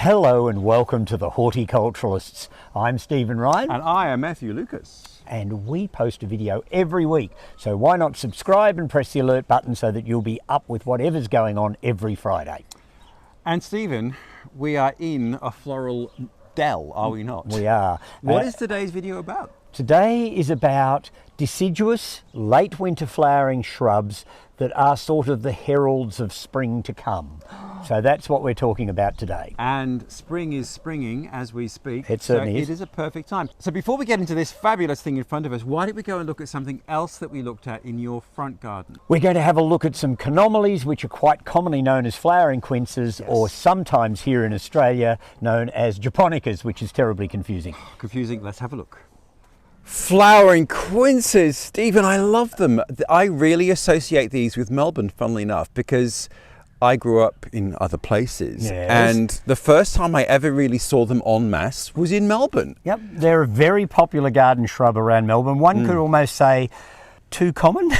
Hello and welcome to the Horti-Culturalists. I'm Stephen Ryan. And I am Matthew Lucas. And we post a video every week. So why not subscribe and press the alert button so that you'll be up with whatever's going on every Friday. And Stephen, we are in a floral dell, are we not? We are. What is today's video about? Today is about deciduous, late winter flowering shrubs that are sort of the heralds of spring to come. So that's what we're talking about today. And spring is springing as we speak. It certainly is. It is a perfect time. So before we get into this fabulous thing in front of us, why don't we go and look at something else that we looked at in your front garden? We're going to have a look at some Chaenomeles, which are quite commonly known as flowering quinces, or sometimes here in Australia known as japonicas, which is terribly confusing. Confusing, let's have a look. Flowering quinces, Stephen, I love them. I really associate these with Melbourne, funnily enough, because I grew up in other places. Yes. And the first time I ever really saw them en masse was in Melbourne. Yep, they're a very popular garden shrub around Melbourne. One could almost say too common.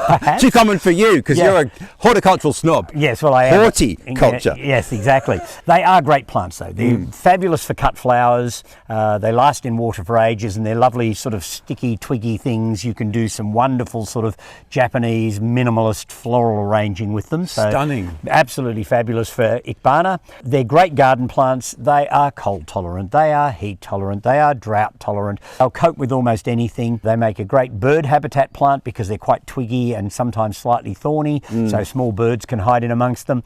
Perhaps. Too common for you, because you're a horticultural snob. Yes, well, I am. Horticulture. Yes, exactly. They are great plants, though. They're fabulous for cut flowers. They last in water for ages, and they're lovely sort of sticky, twiggy things. You can do some wonderful sort of Japanese minimalist floral arranging with them. So stunning. Absolutely fabulous for ikebana. They're great garden plants. They are cold tolerant. They are heat tolerant. They are drought tolerant. They'll cope with almost anything. They make a great bird habitat plant because they're quite twiggy and sometimes slightly thorny, so small birds can hide in amongst them.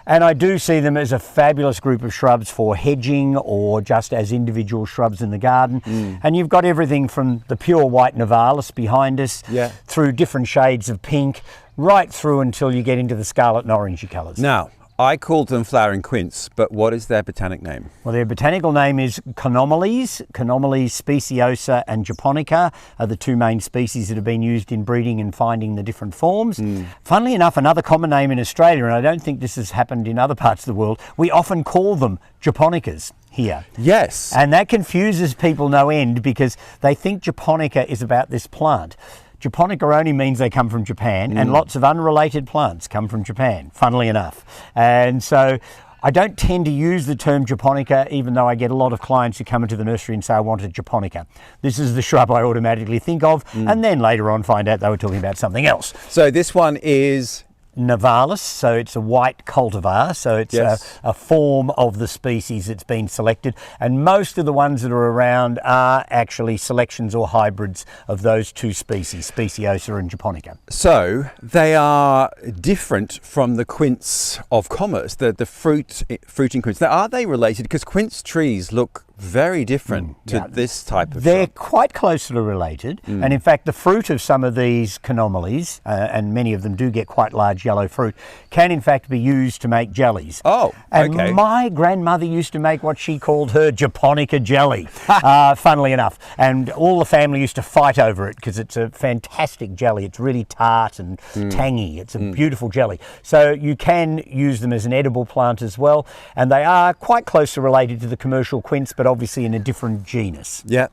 And I do see them as a fabulous group of shrubs for hedging or just as individual shrubs in the garden. And you've got everything from the pure white Nivalis behind us, through different shades of pink, right through until you get into the scarlet and orangey colours. Now, I called them flowering quince, but what is their botanic name? Well, their botanical name is Chaenomeles. Chaenomeles speciosa and japonica are the two main species that have been used in breeding and finding the different forms. Funnily enough, another common name in Australia, and I don't think this has happened in other parts of the world, we often call them japonicas here. Yes. And that confuses people no end because they think japonica is about this plant. Japonica only means they come from Japan, and lots of unrelated plants come from Japan, funnily enough. And so I don't tend to use the term japonica, even though I get a lot of clients who come into the nursery and say, I want a japonica. This is the shrub I automatically think of, and then later on find out they were talking about something else. So this one is Nivalis, so it's a white cultivar, so it's a form of the species that's been selected, and most of the ones that are around are actually selections or hybrids of those two species, speciosa and japonica. So they are different from the quince of commerce, the fruiting quince. Now, are they related? Because quince trees look very different to this type of They're shrub. quite closely related, and in fact the fruit of some of these Chaenomeles, and many of them do get quite large yellow fruit, can in fact be used to make jellies. Oh, and okay. my grandmother used to make what she called her japonica jelly, funnily enough, and all the family used to fight over it because it's a fantastic jelly. It's really tart and tangy. It's a beautiful jelly. So you can use them as an edible plant as well, and they are quite closely related to the commercial quince, but obviously in a different genus. Yeah.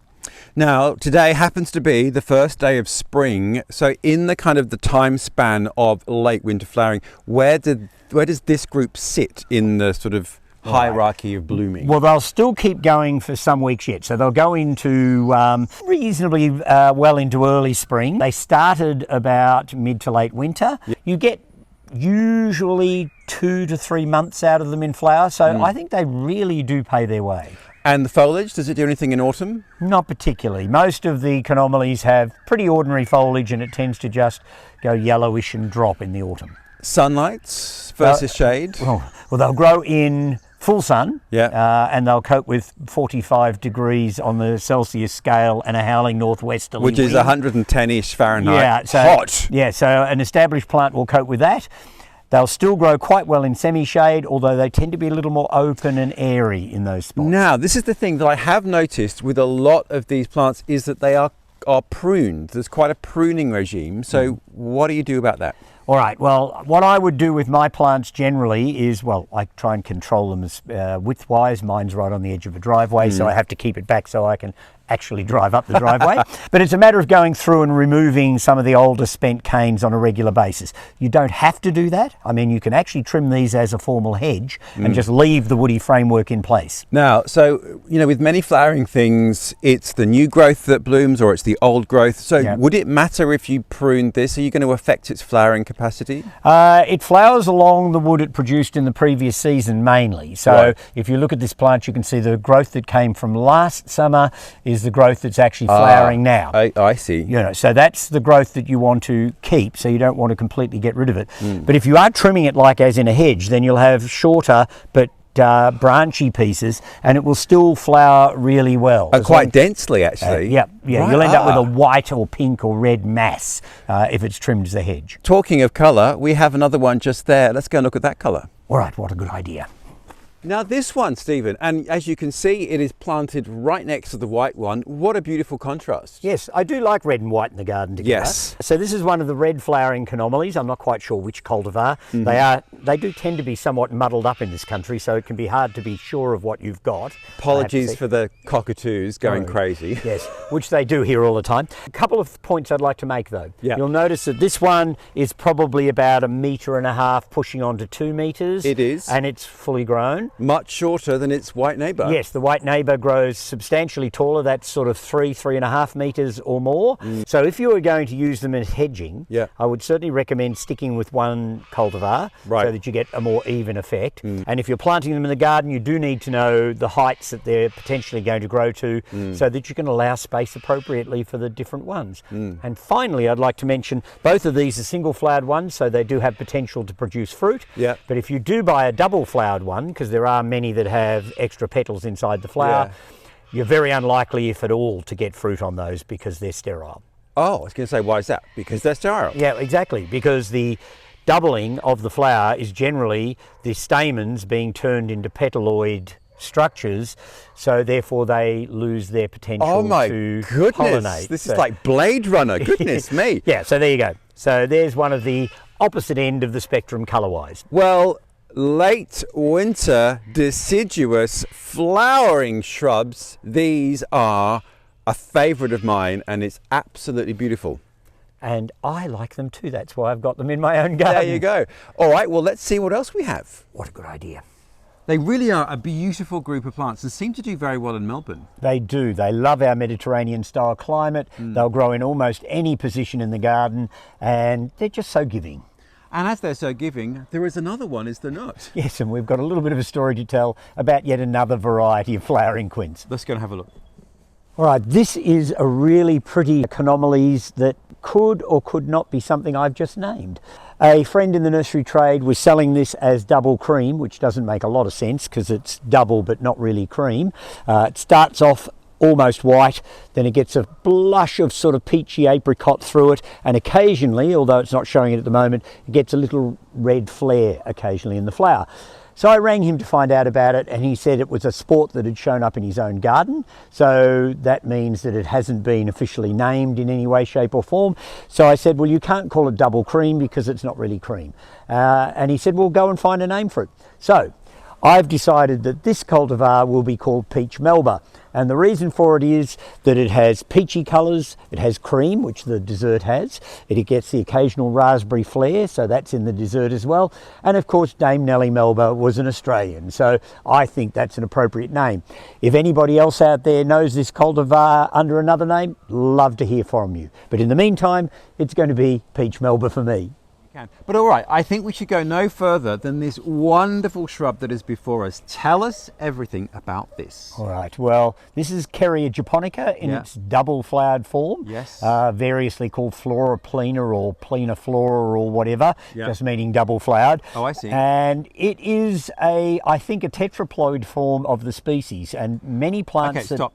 Now, today happens to be the first day of spring. So in the kind of the time span of late winter flowering, where does this group sit in the sort of hierarchy of blooming? Well, they'll still keep going for some weeks yet. So they'll go into reasonably well into early spring. They started about mid to late winter. You get usually 2 to 3 months out of them in flower. So I think they really do pay their way. And the foliage, does it do anything in autumn? Not particularly. Most of the Chaenomeles have pretty ordinary foliage, and it tends to just go yellowish and drop in the autumn. Sunlight versus shade? Well, they'll grow in full sun, and they'll cope with 45 degrees on the Celsius scale and a howling northwesterly which is wind. 110-ish Fahrenheit. Yeah, so, hot. Yeah, so an established plant will cope with that. They'll still grow quite well in semi-shade, although they tend to be a little more open and airy in those spots. Now, this is the thing that I have noticed with a lot of these plants is that they are pruned. There's quite a pruning regime. So what do you do about that? All right, well, what I would do with my plants generally is, well, I try and control them as width-wise. Mine's right on the edge of a driveway, so I have to keep it back so I can actually drive up the driveway. But it's a matter of going through and removing some of the older spent canes on a regular basis. You don't have to do that. I mean, you can actually trim these as a formal hedge and just leave the woody framework in place. Now, so, you know, with many flowering things, it's the new growth that blooms or it's the old growth. So would it matter if you pruned this? Are you going to affect its flowering capacity? It flowers along the wood it produced in the previous season mainly. So if you look at this plant, you can see the growth that came from last summer is the growth that's actually flowering now. I see. You know, so that's the growth that you want to keep, so you don't want to completely get rid of it. But if you are trimming it like as in a hedge, then you'll have shorter but branchy pieces, and it will still flower really well. Quite densely, actually. Right, you'll end up with a Ah. white or pink or red mass if it's trimmed as a hedge. Talking of colour, we have another one just there. Let's go and look at that colour. All right, what a good idea. Now this one, Stephen, and as you can see, it is planted right next to the white one. What a beautiful contrast. Yes, I do like red and white in the garden together. Yes. So this is one of the red flowering Chaenomeles. I'm not quite sure which cultivar. They do tend to be somewhat muddled up in this country, so it can be hard to be sure of what you've got. Apologies for the cockatoos going crazy. Yes, which they do here all the time. A couple of points I'd like to make though. Yeah. You'll notice that this one is probably about 1.5 meters, pushing on to 2 meters. It is. And it's fully grown. Much shorter than its white neighbour. Yes, the white neighbour grows substantially taller. That's sort of 3.5 metres or more. So if you were going to use them as hedging, I would certainly recommend sticking with one cultivar so that you get a more even effect. And if you're planting them in the garden, you do need to know the heights that they're potentially going to grow to so that you can allow space appropriately for the different ones. And finally, I'd like to mention both of these are single flowered ones, so they do have potential to produce fruit. But if you do buy a double flowered one, because there are many that have extra petals inside the flower, you're very unlikely, if at all, to get fruit on those because they're sterile. Oh, I was going to say, why is that? Because they're sterile. Yeah, exactly. Because the doubling of the flower is generally the stamens being turned into petaloid structures, so therefore they lose their potential Oh my to goodness, pollinate. this is like Blade Runner, goodness me. Yeah, so there you go. So there's one of the opposite end of the spectrum colour-wise. Well, late winter deciduous flowering shrubs, these are a favourite of mine and it's absolutely beautiful. And I like them too, that's why I've got them in my own garden. There you go. All right, well, let's see what else we have. What a good idea. They really are a beautiful group of plants and seem to do very well in Melbourne. They do. They love our Mediterranean style climate. They'll grow in almost any position in the garden, and they're just so giving. And as they're so giving, there is another one, is there not? Yes, and we've got a little bit of a story to tell about yet another variety of flowering quince. Let's go and have a look. All right, this is a really pretty Chaenomeles that could or could not be something I've just named. A friend in the nursery trade was selling this as double cream, which doesn't make a lot of sense because it's double but not really cream. It starts off almost white, then it gets a blush of sort of peachy apricot through it, and occasionally, although it's not showing it at the moment, it gets a little red flare occasionally in the flower. So I rang him to find out about it, and he said it was a sport that had shown up in his own garden, so that means that it hasn't been officially named in any way, shape or form. So I said, well, you can't call it double cream because it's not really cream. And he said, well, go and find a name for it. So I've decided that this cultivar will be called Peach Melba, and the reason for it is that it has peachy colours, it has cream, which the dessert has, it gets the occasional raspberry flare, so that's in the dessert as well, and of course Dame Nellie Melba was an Australian, so I think that's an appropriate name. If anybody else out there knows this cultivar under another name, love to hear from you, but in the meantime it's going to be Peach Melba for me. But all right, I think we should go no further than this wonderful shrub that is before us. Tell us everything about this. All right, well, this is Kerria japonica in its double flowered form. Yes. Variously called flora plena or Pleniflora or whatever, just meaning double flowered. Oh, I see. And it is I think a tetraploid form of the species, and many plants... Okay, stop.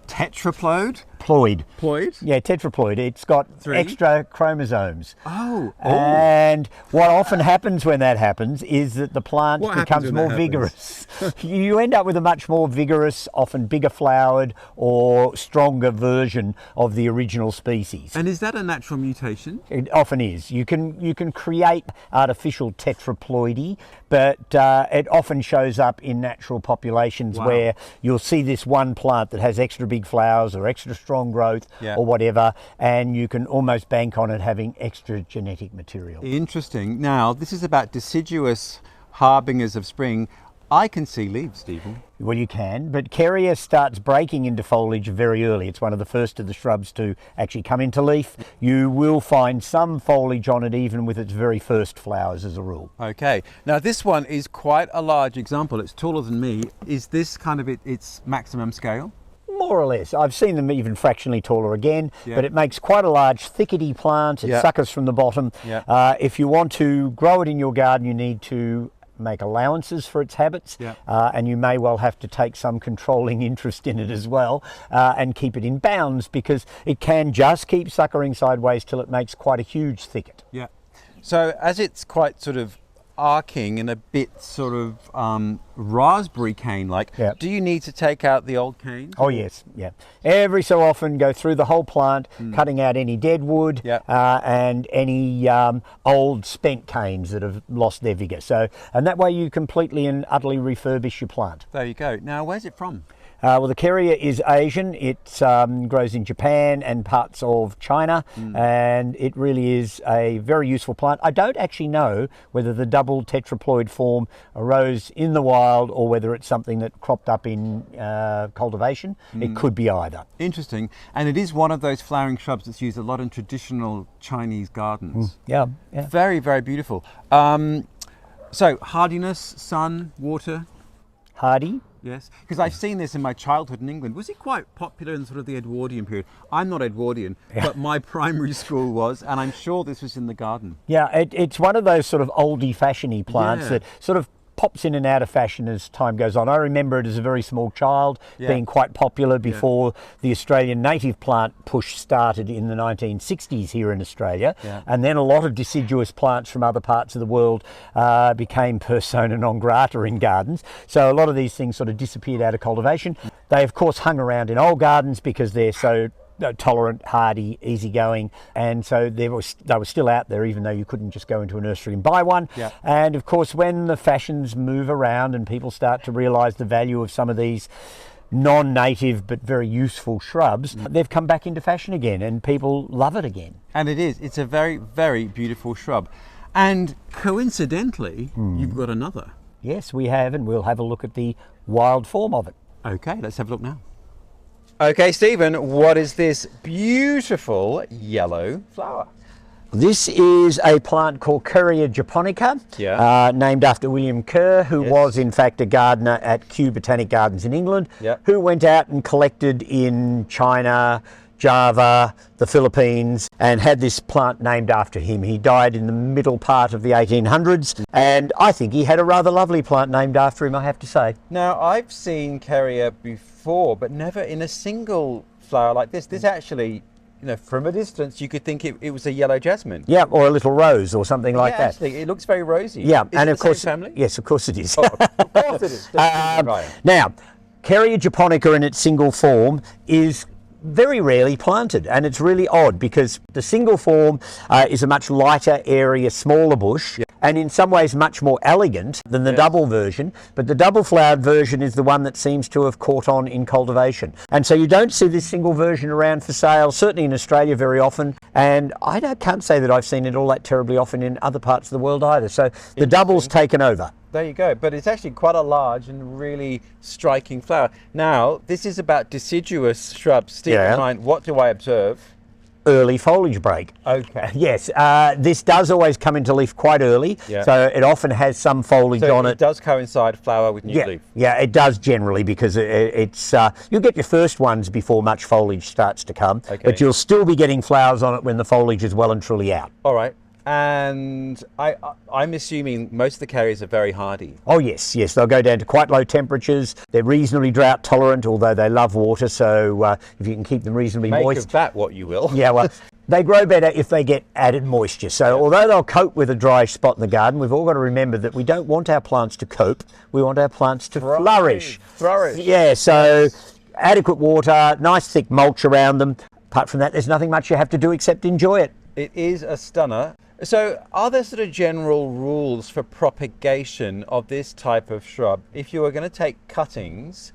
Tetraploid? Ploid. Ploid? Yeah, tetraploid. It's got 3 extra chromosomes. Oh. And what often happens when that happens is that the plant becomes more vigorous. You end up with a much more vigorous, often bigger flowered or stronger version of the original species. And is that a natural mutation? It often is. You can create artificial tetraploidy, but it often shows up in natural populations where you'll see this one plant that has extra big flowers or extra strong growth or whatever, and you can almost bank on it having extra genetic material. Interesting. Now, this is about deciduous harbingers of spring. I can see leaves, Stephen. Well, you can, but Kerria starts breaking into foliage very early. It's one of the first of the shrubs to actually come into leaf. You will find some foliage on it even with its very first flowers as a rule. Okay. Now, this one is quite a large example. It's taller than me. Is this kind of its maximum scale? More or less. I've seen them even fractionally taller again, but it makes quite a large thickety plant. It suckers from the bottom. If you want to grow it in your garden, you need to make allowances for its habits, and you may well have to take some controlling interest in it as well, and keep it in bounds, because it can just keep suckering sideways till it makes quite a huge thicket. Yeah. So as it's quite sort of arcing and a bit sort of raspberry cane like, do you need to take out the old canes? Oh yes, every so often go through the whole plant, cutting out any dead wood and any old spent canes that have lost their vigour. So, and that way you completely and utterly refurbish your plant. There you go. Now, where's it from? Well, the Kerria is Asian. It grows in Japan and parts of China, and it really is a very useful plant. I don't actually know whether the double tetraploid form arose in the wild or whether it's something that cropped up in cultivation. It could be either. Interesting. And it is one of those flowering shrubs that's used a lot in traditional Chinese gardens. Yeah. Very, very beautiful. So, hardiness, sun, water? Hardy. Yes, because I've seen this in my childhood in England. Was it quite popular in sort of the Edwardian period? I'm not Edwardian, but my primary school was, and I'm sure this was in the garden. Yeah, it's one of those sort of oldie-fashionedy plants that sort of pops in and out of fashion as time goes on. I remember it as a very small child being quite popular before the Australian native plant push started in the 1960s here in Australia. And then a lot of deciduous plants from other parts of the world became persona non grata in gardens. So a lot of these things sort of disappeared out of cultivation. They of course hung around in old gardens because they're so tolerant, hardy, easygoing, and so they were still out there even though you couldn't just go into a nursery and buy one. And of course when the fashions move around and people start to realise the value of some of these non-native but very useful shrubs, they've come back into fashion again and people love it again. And it's a very, very beautiful shrub. And coincidentally, you've got another. Yes, we have, and we'll have a look at the wild form of it. Okay, let's have a look now. Okay, Stephen, what is this beautiful yellow flower? This is a plant called Kerria japonica, named after William Kerr, who was in fact a gardener at Kew Botanic Gardens in England, who went out and collected in China, Java, the Philippines, and had this plant named after him. He died in the middle part of the 1800s, and I think he had a rather lovely plant named after him, I have to say. Now, I've seen Kerria before, but never in a single flower like this. This actually, you know, from a distance, you could think it was a yellow jasmine. Yeah, or a little rose or something like that. Actually, it looks very rosy. Yeah, is and it of course, same family? Yes, of course it is. Oh, of course it is. Now, Kerria japonica in its single form is very rarely planted, and it's really odd because the single form is a much lighter area, smaller bush, and in some ways much more elegant than the double version, but the double flowered version is the one that seems to have caught on in cultivation. And so you don't see this single version around for sale, certainly in Australia very often, and I can't say that I've seen it all that terribly often in other parts of the world either. So the double's taken over. There you go, but it's actually quite a large and really striking flower. Now, this is about deciduous shrubs. Stick in mind, what do I observe? Early foliage break. Okay. Yes, this does always come into leaf quite early, so it often has some foliage on it. It does coincide flower with new leaf. Yeah, it does generally because it's you'll get your first ones before much foliage starts to come, but you'll still be getting flowers on it when the foliage is well and truly out. All right. And I'm assuming most of the Kerrias are very hardy. Oh yes, yes, they'll go down to quite low temperatures. They're reasonably drought tolerant, although they love water, so if you can keep them reasonably Make moist. of that what you will. Yeah, well, they grow better if they get added moisture. So although they'll cope with a dry spot in the garden, we've all got to remember that we don't want our plants to cope, we want our plants to flourish. Yeah, so adequate water, nice thick mulch around them. Apart from that, there's nothing much you have to do except enjoy it. It is a stunner. So are there sort of general rules for propagation of this type of shrub? If you were going to take cuttings,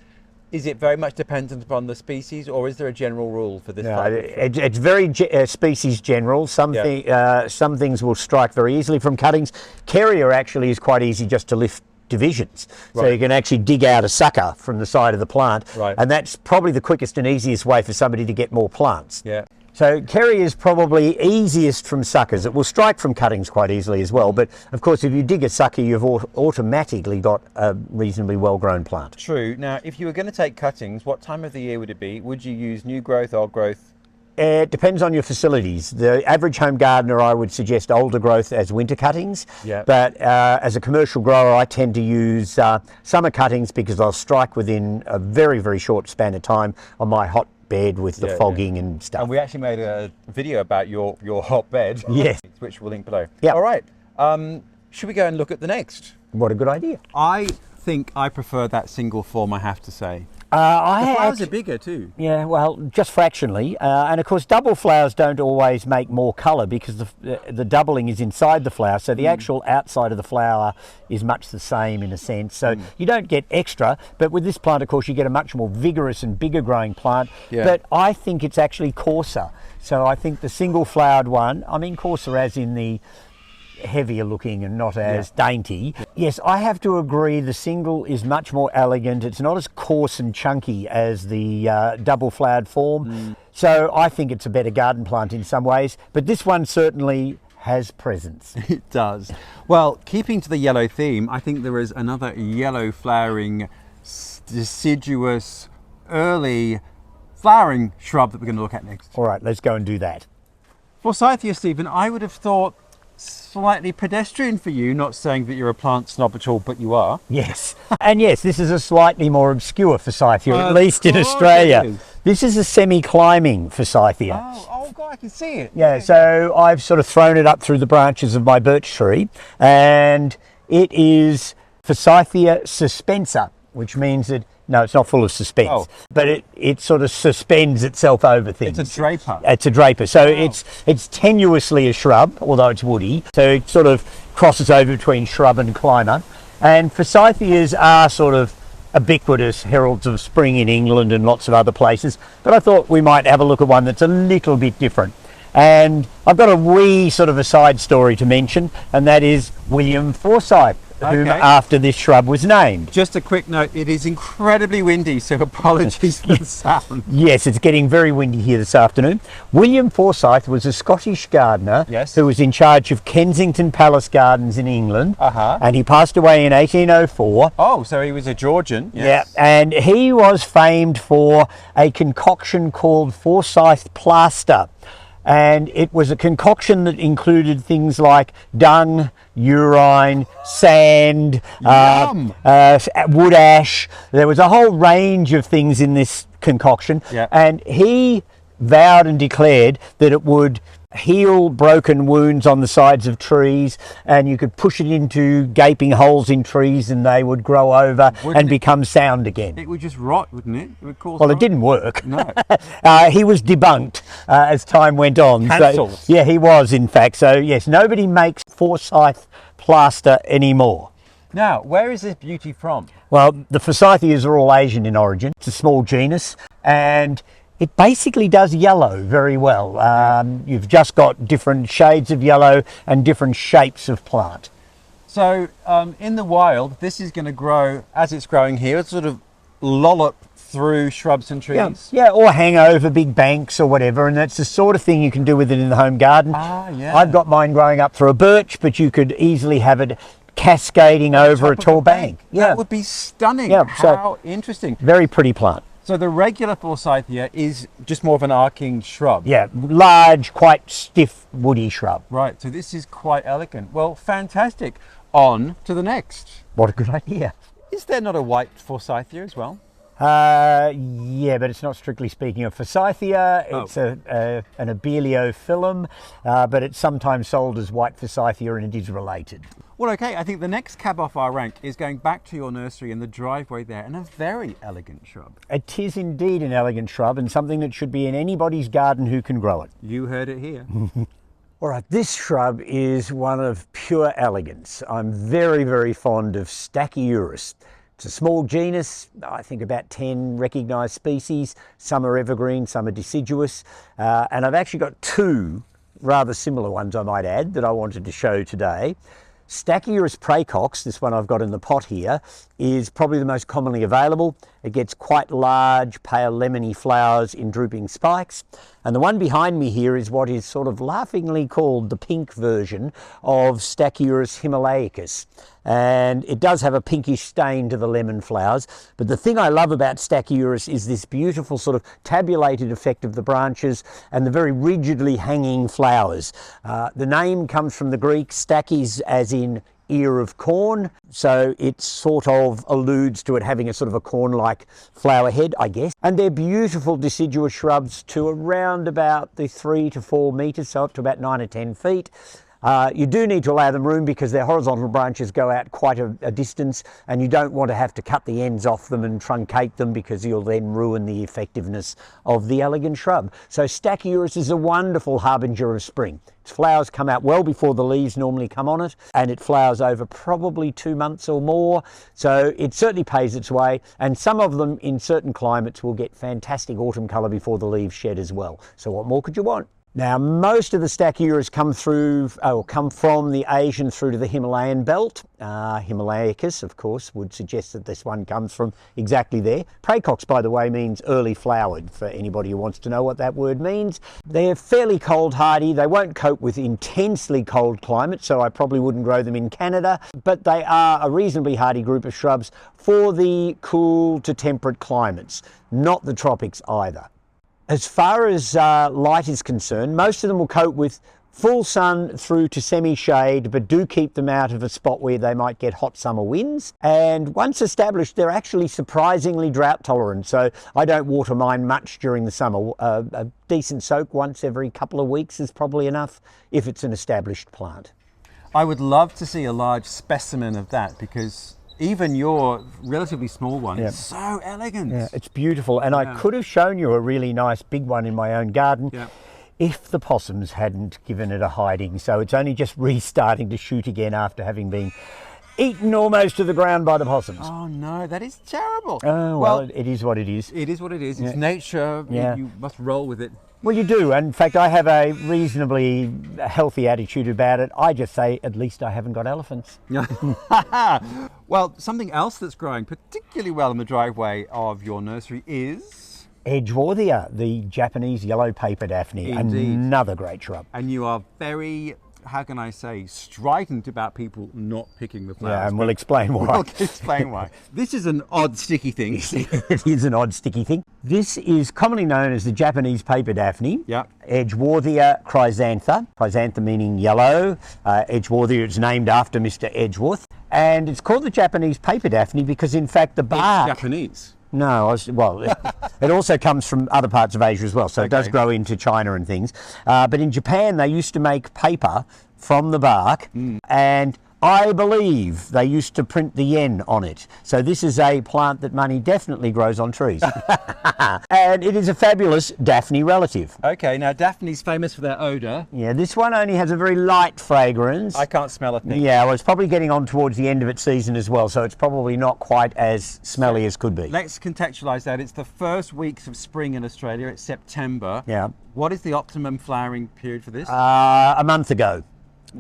is it very much dependent upon the species, or is there a general rule for this type of shrub? It's very species general. Some things will strike very easily from cuttings. Kerria actually is quite easy just to lift divisions. So you can actually dig out a sucker from the side of the plant. And that's probably the quickest and easiest way for somebody to get more plants. So Kerria is probably easiest from suckers. It will strike from cuttings quite easily as well, but of course if you dig a sucker you've automatically got a reasonably well-grown plant. True. Now if you were going to take cuttings, what time of the year would it be? Would you use new growth, old growth? It depends on your facilities. The average home gardener, I would suggest older growth as winter cuttings, but as a commercial grower I tend to use summer cuttings because they'll strike within a very, very short span of time on my hot bed with the fogging and stuff. And we actually made a video about your hot bed, which we'll link below. All right, should we go and look at the next? What a good idea. I think I prefer that single form, I have to say. The flowers are bigger too. Yeah, well, just fractionally. And of course, double flowers don't always make more colour because the doubling is inside the flower. So the actual outside of the flower is much the same in a sense. So you don't get extra. But with this plant, of course, you get a much more vigorous and bigger growing plant. But I think it's actually coarser. So I think the single flowered one, I mean coarser as in the heavier looking and not as dainty. Yes, I have to agree the single is much more elegant. It's not as coarse and chunky as the double flowered form. So I think it's a better garden plant in some ways, but this one certainly has presence. It does. Well, keeping to the yellow theme, I think there is another yellow flowering deciduous early flowering shrub that we're going to look at next. All right, let's go and do that. Forsythia, Stephen, I would have thought slightly pedestrian for you, not saying that you're a plant snob at all, but you are. Yes, and yes, this is a slightly more obscure Forsythia, at least in Australia. This is a semi-climbing Forsythia. Oh God, I can see it. Yeah, so I've sort of thrown it up through the branches of my birch tree, and it is Forsythia suspensa, which means that no, it's not full of suspense, but it sort of suspends itself over things. It's a draper. It's a draper. So it's tenuously a shrub, although it's woody. So it sort of crosses over between shrub and climber. And Forsythias are sort of ubiquitous heralds of spring in England and lots of other places. But I thought we might have a look at one that's a little bit different. And I've got a wee sort of a side story to mention, and that is William Forsyth, whom after this shrub was named. Just a quick note, it is incredibly windy, so apologies for the sound. Yes, it's getting very windy here this afternoon. William Forsyth was a Scottish gardener who was in charge of Kensington Palace Gardens in England, and he passed away in 1804. Oh, so he was a Georgian. Yeah, and he was famed for a concoction called Forsyth plaster. And it was a concoction that included things like dung, urine, sand, wood ash. There was a whole range of things in this concoction. And he vowed and declared that it would heal broken wounds on the sides of trees, and you could push it into gaping holes in trees and they would grow over and become sound again. It would just rot, wouldn't it? It would cause it didn't work. No. He was debunked as time went on. Cancelled. So, yeah, he was in fact. So yes, nobody makes Forsyth plaster anymore. Now, where is this beauty from? Well, the Forsythias are all Asian in origin. It's a small genus, and it basically does yellow very well. You've just got different shades of yellow and different shapes of plant. So in the wild, this is going to grow, as it's growing here, it's sort of lollop through shrubs and trees. Yeah, or hang over big banks or whatever, and that's the sort of thing you can do with it in the home garden. I've got mine growing up through a birch, but you could easily have it cascading over a tall bank. That would be stunning. How interesting. Very pretty plant. So the regular Forsythia is just more of an arcing shrub. Yeah, large, quite stiff, woody shrub. Right, so this is quite elegant. Well, fantastic. On to the next. What a good idea. Is there not a white Forsythia as well? Yeah, but it's not strictly speaking of Forsythia. It's an abeliophyllum, but it's sometimes sold as white Forsythia, and it is related. Well, okay, I think the next cab off our rank is going back to your nursery in the driveway there, and a very elegant shrub. It is indeed an elegant shrub, and something that should be in anybody's garden who can grow it. You heard it here. All right, this shrub is one of pure elegance. I'm very, very fond of Stachyurus. It's a small genus, I think about 10 recognised species. Some are evergreen, some are deciduous. And I've actually got two rather similar ones, I might add, that I wanted to show today. Stachyurus praecox, this one I've got in the pot here, is probably the most commonly available. It gets quite large, pale lemony flowers in drooping spikes. And the one behind me here is what is sort of laughingly called the pink version of Stachyurus himalaicus. And it does have a pinkish stain to the lemon flowers. But the thing I love about Stachyurus is this beautiful sort of tabulated effect of the branches and the very rigidly hanging flowers. The name comes from the Greek stachys, as in ear of corn, so it sort of alludes to it having a sort of a corn-like flower head, I guess. And they're beautiful deciduous shrubs to around about the 3 to 4 metres, so up to about 9 or 10 feet. You do need to allow them room because their horizontal branches go out quite a distance, and you don't want to have to cut the ends off them and truncate them because you'll then ruin the effectiveness of the elegant shrub. So Stachyurus is a wonderful harbinger of spring. Its flowers come out well before the leaves normally come on it, and it flowers over probably 2 months or more. So it certainly pays its way, and some of them in certain climates will get fantastic autumn colour before the leaves shed as well. So what more could you want? Now, most of the Stachyurus come from the Asian through to the Himalayan belt. Himalaicus, of course, would suggest that this one comes from exactly there. Praecox, by the way, means early flowered, for anybody who wants to know what that word means. They're fairly cold hardy. They won't cope with intensely cold climates, so I probably wouldn't grow them in Canada, but they are a reasonably hardy group of shrubs for the cool to temperate climates, not the tropics either. As far as light is concerned, most of them will cope with full sun through to semi-shade, but do keep them out of a spot where they might get hot summer winds. And once established, they're actually surprisingly drought tolerant, so I don't water mine much during the summer. A decent soak once every couple of weeks is probably enough if it's an established plant. I would love to see a large specimen of that, because even your relatively small one is so elegant. Yeah, it's beautiful. And I could have shown you a really nice big one in my own garden if the possums hadn't given it a hiding. So it's only just restarting to shoot again after having been eaten almost to the ground by the possums. Oh no, that is terrible. Oh, well, it is what it is. It is what it is. It's nature. You must roll with it. Well, you do. And in fact, I have a reasonably healthy attitude about it. I just say, at least I haven't got elephants. Well, something else that's growing particularly well in the driveway of your nursery is Edgeworthia, the Japanese yellow paper daphne. Indeed. Another great shrub. And you are very, how can I say, strident about people not picking the flowers. Yeah, and we'll explain why. We'll explain why. This is an odd sticky thing. It is an odd sticky thing. This is commonly known as the Japanese paper daphne. Yeah. Edgeworthia chrysantha. Chrysantha meaning yellow. Edgeworthia is named after Mr. Edgeworth. And it's called the Japanese paper daphne because, in fact, the bark... It's Japanese. No, it also comes from other parts of Asia as well, so it does grow into China and things. But in Japan, they used to make paper from the bark, and I believe they used to print the yen on it. So this is a plant that money definitely grows on trees. And it is a fabulous Daphne relative. Okay, now Daphne's famous for their odour. Yeah, this one only has a very light fragrance. I can't smell a thing. Yeah, well, it's probably getting on towards the end of its season as well, so it's probably not quite as smelly as could be. Let's contextualise that. It's the first weeks of spring in Australia. It's September. Yeah. What is the optimum flowering period for this? A month ago.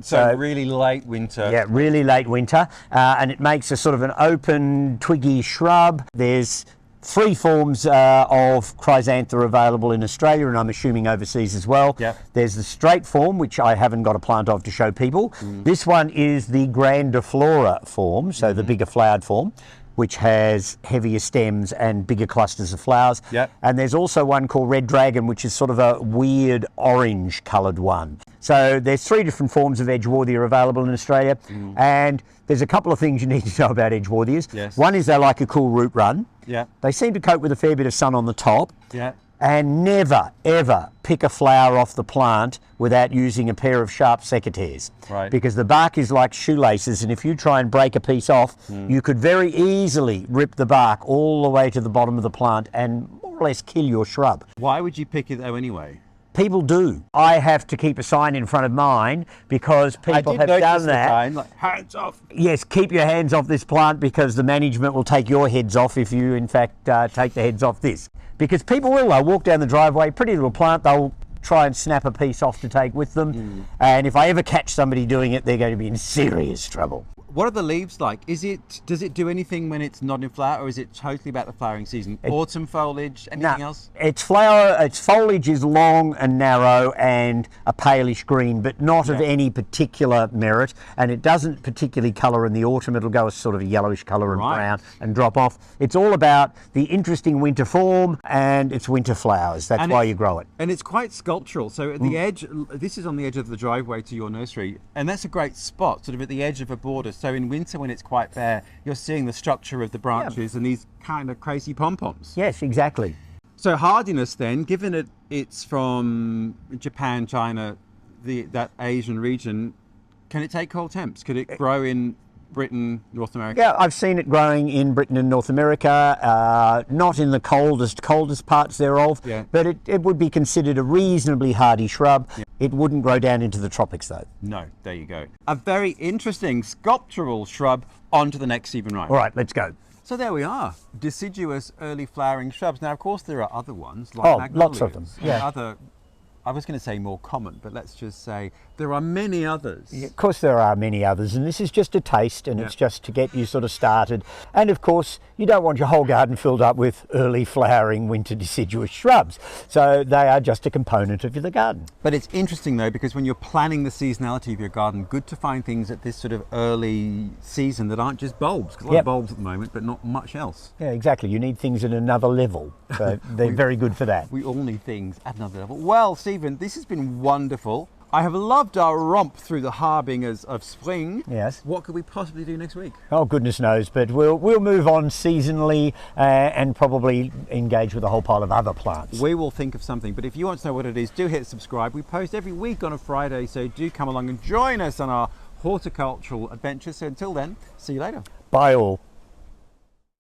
So really late winter. Yeah, really late winter. And it makes a sort of an open, twiggy shrub. There's 3 forms of chrysantha available in Australia, and I'm assuming overseas as well. Yeah. There's the straight form, which I haven't got a plant of to show people. This one is the grandiflora form, so the bigger flowered form. which has heavier stems and bigger clusters of flowers. Yep. And there's also one called Red Dragon, which is sort of a weird orange coloured one. So there's 3 different forms of Edgeworthia available in Australia. And there's a couple of things you need to know about Edgeworthias. Yes. One is they like a cool root run. Yeah. They seem to cope with a fair bit of sun on the top. Yeah. And never, ever pick a flower off the plant without using a pair of sharp secateurs. Right. Because the bark is like shoelaces, and if you try and break a piece off, you could very easily rip the bark all the way to the bottom of the plant and more or less kill your shrub. Why would you pick it though anyway? People do. I have to keep a sign in front of mine because people have done that. Sign, like, hands off. Yes, keep your hands off this plant because the management will take your heads off if you, in fact, take the heads off this. Because people will, they'll walk down the driveway, pretty little plant, they'll try and snap a piece off to take with them. And if I ever catch somebody doing it, they're going to be in serious trouble. What are the leaves like? Does it do anything when it's not in flower, or is it totally about the flowering season? Autumn foliage, anything else? Its foliage is long and narrow and a palish green, but not of any particular merit. And it doesn't particularly colour in the autumn. It'll go a sort of a yellowish colour and brown and drop off. It's all about the interesting winter form and its winter flowers. That's why you grow it. And it's quite sculptural. So at the edge, this is on the edge of the driveway to your nursery, and that's a great spot, sort of at the edge of a border. So in winter, when it's quite bare, you're seeing the structure of the branches and these kind of crazy pom-poms. Yes, exactly. So hardiness then, given it's from Japan, China, that Asian region, can it take cold temps? Could it grow in Britain, North America? Yeah, I've seen it growing in Britain and North America, not in the coldest parts thereof, but it would be considered a reasonably hardy shrub. It wouldn't grow down into the tropics though. No, there you go. A very interesting sculptural shrub. On to the next, Stephen Wright. All right, let's go. So there we are, deciduous early flowering shrubs. Now, of course, there are other ones like magnolias. Lots of them. Yeah. I was going to say more common, but let's just say there are many others. Yeah, of course there are many others, and this is just a taste, and it's just to get you sort of started. And of course, you don't want your whole garden filled up with early flowering winter deciduous shrubs. So they are just a component of the garden. But it's interesting though, because when you're planning the seasonality of your garden, good to find things at this sort of early season that aren't just bulbs, because a lot of bulbs at the moment, but not much else. Yeah, exactly. You need things at another level. So they're very good for that. We all need things at another level. Well, Stephen, this has been wonderful. I have loved our romp through the harbingers of spring. Yes. What could we possibly do next week? Oh, goodness knows, but we'll move on seasonally and probably engage with a whole pile of other plants. We will think of something, but if you want to know what it is, do hit subscribe. We post every week on a Friday, so do come along and join us on our horticultural adventures. So until then, see you later. Bye all.